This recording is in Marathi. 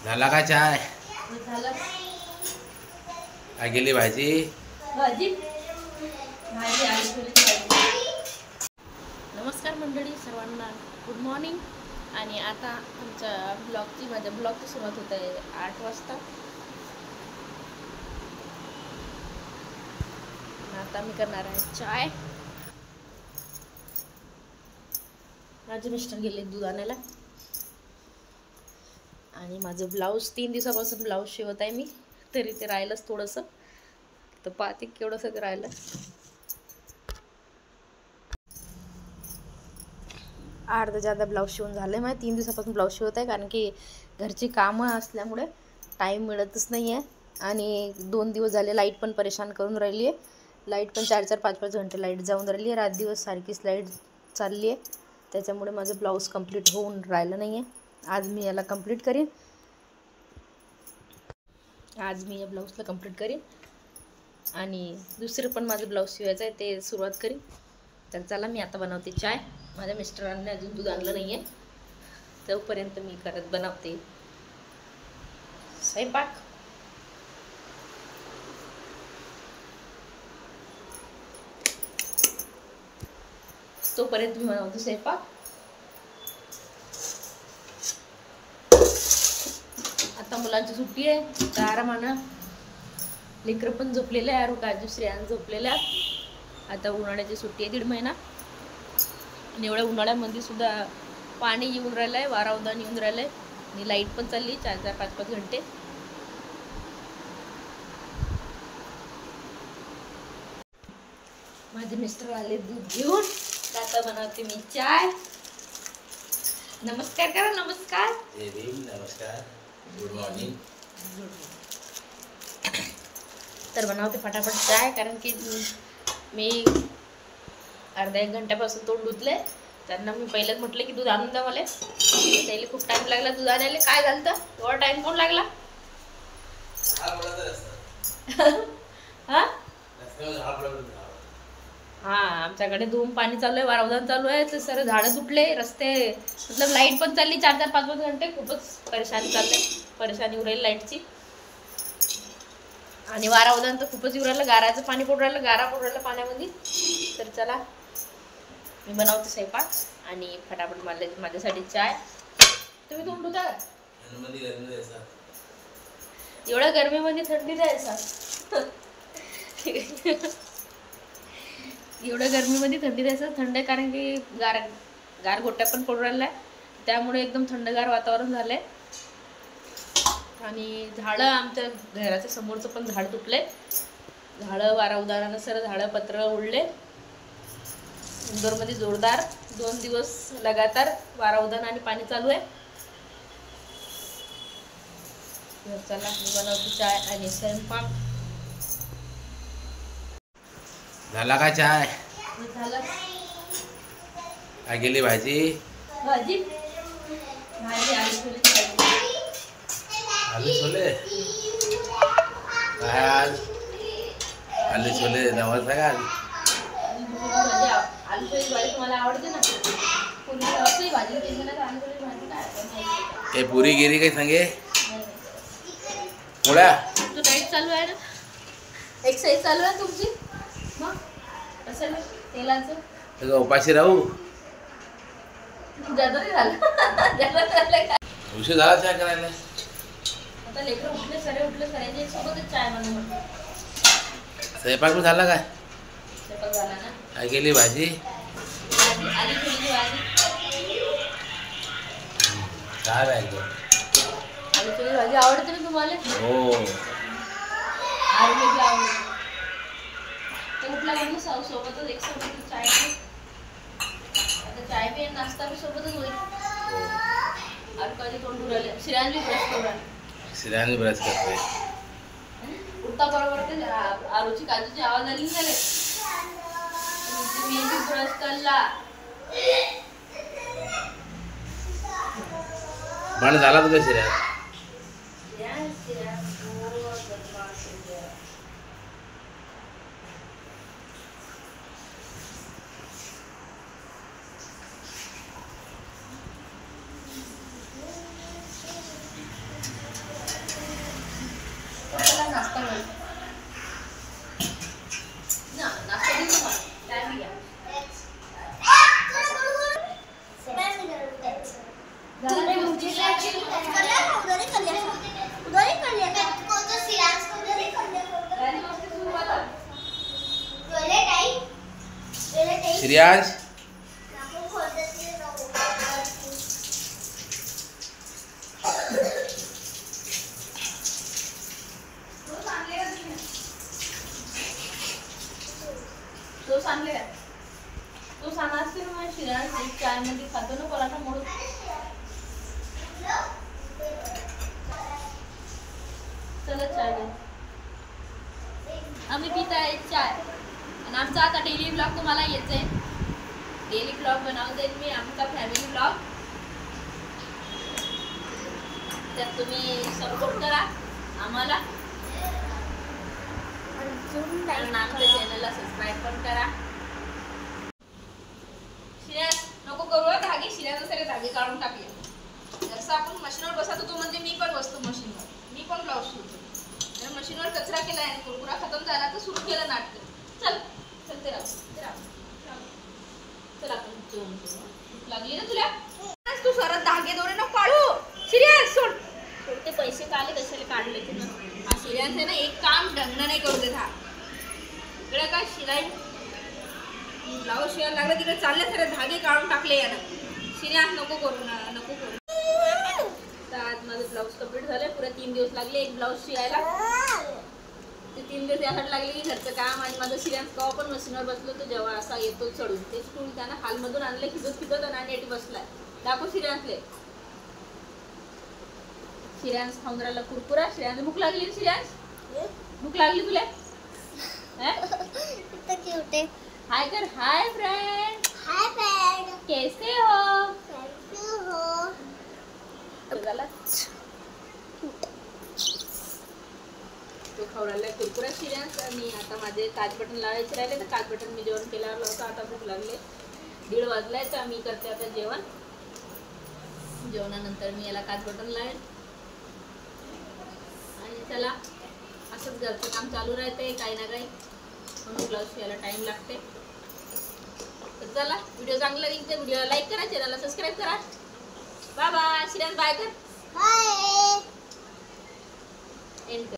झाला का चाय? झालं. काय गेली भाजी? भाजी भाजी आलूची भाजी. नमस्कार मंडळी सर्वांना, गुड मॉर्निंग. आणि आता आमच्या माझ्या ब्लॉगची सुरुवात होत आहे 8 वाजता. आता मी करणार आहे चाय. माझे मिस्टर गेले दूध आणायला आणि माझं ब्लाऊज 3 दिवसापासून ब्लाऊज शिवत आहे मी, तरी ते राहिलंच थोडंसं. तर पाहते केवढंसं राहिलं. अर्धा जादा ब्लाऊज शिवून झालं आहे. माझ्या 3 दिवसापासून ब्लाऊज शिवत आहे, कारण की घरची कामं असल्यामुळे टाईम मिळतच नाही आहे. आणि 2 दिवस झाले लाईट पण परेशान करून राहिली आहे. लाईट पण 4-4, 5-5 घंटे लाईट जाऊन राहिली आहे. रात दिवस सारखीच लाईट चालली आहे, त्याच्यामुळे माझं ब्लाऊज कंप्लीट होऊन राहिलं नाही आहे. आज मी याला कंप्लीट करीन. आज मी या ब्लाऊजला कंप्लीट करीन आणि दुसरं पण माझं ब्लाऊज शिवायचं आहे, ते सुरुवात करीन. तर चला मी आता बनवते चाय. माझ्या मिस्टरांनी अजून दूध आणलं नाही आहे, तोपर्यंत मी बनवते स्वयंपाक. तोपर्यंत मी बनवते स्वयंपाक. आता मुलांची सुट्टी आहे, तर आरामानं लेकरं पण झोपलेलं आहे. रुकाजी श्रेयान झोपलेल्या. आता उन्हाळ्याची सुट्टी आहे 1.5 महिना. आणि एवढ्या उन्हाळ्यामध्ये सुद्धा पाणी येऊन राहिलं आहे, वारावदान येऊन राहिलं आहे आणि लाईट पण चालली 4-4, 5-5 घंटे. माझे मिस्टर आले दूध घेऊन. आता बनवते मी चाय. नमस्कार करा. नमस्कार. नमस्कार, गुड मॉर्निंग. तर बनवते फटाफट चाय, कारण की मी अर्धा 1 घंट्यापासून तोंड धुतले. त्यांना मी पहिलेच म्हटलं की दूध आणून द्या मला. त्याला खूप टाइम लागला दूध आणायला. काय झालं तर एवढा टाइम कोण लागला? हा, आमच्याकडे धूम पाणी चालू आहे, वारावदान चालू आहे, तर सर झाडं तुटले, रस्ते मतलब लाईट पण चालली 4-4, 5-5 घंटे. खूपच परेशानी चालले, परेशानी उरायला लाईटची. आणि वारावदान तर खूपच येऊ राहिलं. गाराचं पाणी पडू राहिलं, गारा पडू राहिलं पाण्यामध्ये. तर चला मी बनवते स्वयंपाक आणि फटाफट माझ्यासाठी चाय. तुम्ही तोंड धुता? एवढ्या गरमीमध्ये थंडी द्यायचा. एवढ्या गरमीमध्ये थंडी द्यायचं. थंड आहे कारण की गारगोट्या पण पडू राहिल्या आहे, त्यामुळे एकदम थंडगार वातावरण झालंय. आणि झाडं, आमच्या घराच्या समोरचं पण झाड तुटले. झाडं वारा सर झाडं पत्र उडले. इंदोरमध्ये जोरदार 2 दिवस लगातार वारावदान आणि पाणी चालू आहे. चला मी बनवते चाय आणि स्वयंपाक. झाला का चाय? झालं. काय गेली भाजी? भाजी भाजी आलूची भाजी. आलू छोले. काय आज आलू छोले नवस आहे का? आलूची भाजी तुम्हाला आवडते ना? पुरी भाजी काय पुरी गिरी काही सांगे? पोळ्या. तुमचं डाएट चालू आहे ना? एक्सरसाइज चालू आहे तुमची? मग कसं तेलाचं सगळं उपाशी राहू? जादा नाही झालं. जादा झालं का? उशीर झाला चाय करायला. आता लेकरं उठले, सरे उठले, सऱ्याच्या सोबतच चाय बनवू म्हटलं. स्वयंपाक पण झाला काय? स्वयंपाक झाला ना? काय गेली भाजी? आली थोडी भाजी. काय बायको? आलूची भाजी आवडते ना तुम्हाला? हो. आलूची आवडते. ते उठला म्हणून सोबतच एक सोबतच चाय. आता चाय बी नाश्ता बी सोबतच होईल. आणि कधी तोंड धुरायला श्रेयान बी ब्रश करू राहिला. श्रेयान ब्रश करतोय. उठता बरोबर ते आलूची काजूची आवाज आली ना रे. मी बी ब्रश करला. पण झाला तुझा श्रेयान? श्रेयांश तो सांगले तो सांगा असते ना मग श्रेयांश एक चाय मध्ये खातो ना पराठा मोडून. चला चाय दे. आम्ही पित आहे चाय आणि आमचा आता डेली ब्लॉग तुम्हाला यायचा आहे. डेली ब्लॉग बनवते मी आमचा फॅमिली ब्लॉग. त्यात तुम्ही सपोर्ट करा आम्हाला आणि आमच्या चॅनलला सबस्क्राईब पण करा. श्रेयांश नको करू धागे. श्रेयांश सगळे धागे काढून टाकले. जसं आपण मशीनवर बसत होतो म्हणजे मी पण बसतो मशीनवर. मी पण ब्लाऊज शिवतो. तर मशीनवर कचरा केला आणि कुरकुरा खतम झाला तर सुरू केलं नाटक. चल चल ते राहू चल आपण जेवण करू. लागली ना तुला तू सरत धागे दोरे नको काढू. श्रेयांश सोड. ते पैसे काढले कशाला काढले तू ना. हा श्रेयांश आहे ना एक काम ढंगनं नाही करू देत. हा इकडे काय शिलाई ब्लाऊज शिवायला लागलं तिकडे चालले सगळे धागे काढून टाकले यानं. श्रेयांश नको करू ना नको करू. तर आज माझं ब्लाऊज कम्प्लीट झालं. पुरे 3 दिवस लागले एक ब्लाऊज शिवायला. ते 3 दिवस यासाठी लागले की घरचं काम आणि माझं श्रेयांश केव्हा पण मशीनवर बसलो तर जेव्हा असा येतो चढून ते स्टूल त्यानं हालमधून आणले खिदत खिदत आणि नेट बसलाय. दाखव श्रेयांशले. श्रेयांश खाऊन राहिला कुरकुरा. श्रेयांश भूक लागली. श्रेयांश भूक लागली तुला. हाय कर. Hi friend. हाय फ्रेंड कैसे हो. झाला तो खाऊ राहिला कुरकुरा श्रेयांश. आणि आता माझे काच बटन लावायचे राहिले तर काच बटन मी जेवण केल्यावर लावतो. आता भूक लागले. 1:30 वाजलाय तर मी करते आता जेवण. जेवणानंतर मी याला काच बटन लावेल. आणि चला असंच घरचं काम चालू राहते काही ना काही म्हणून ब्लाऊज शिवायला टाइम लागते. तर चला व्हिडिओ चांगला लागला व्हिडिओला लाईक करा चॅनलला सबस्क्राईब करा. Bye bye. श्रेयांश बाय कर. बाय. एंड कर.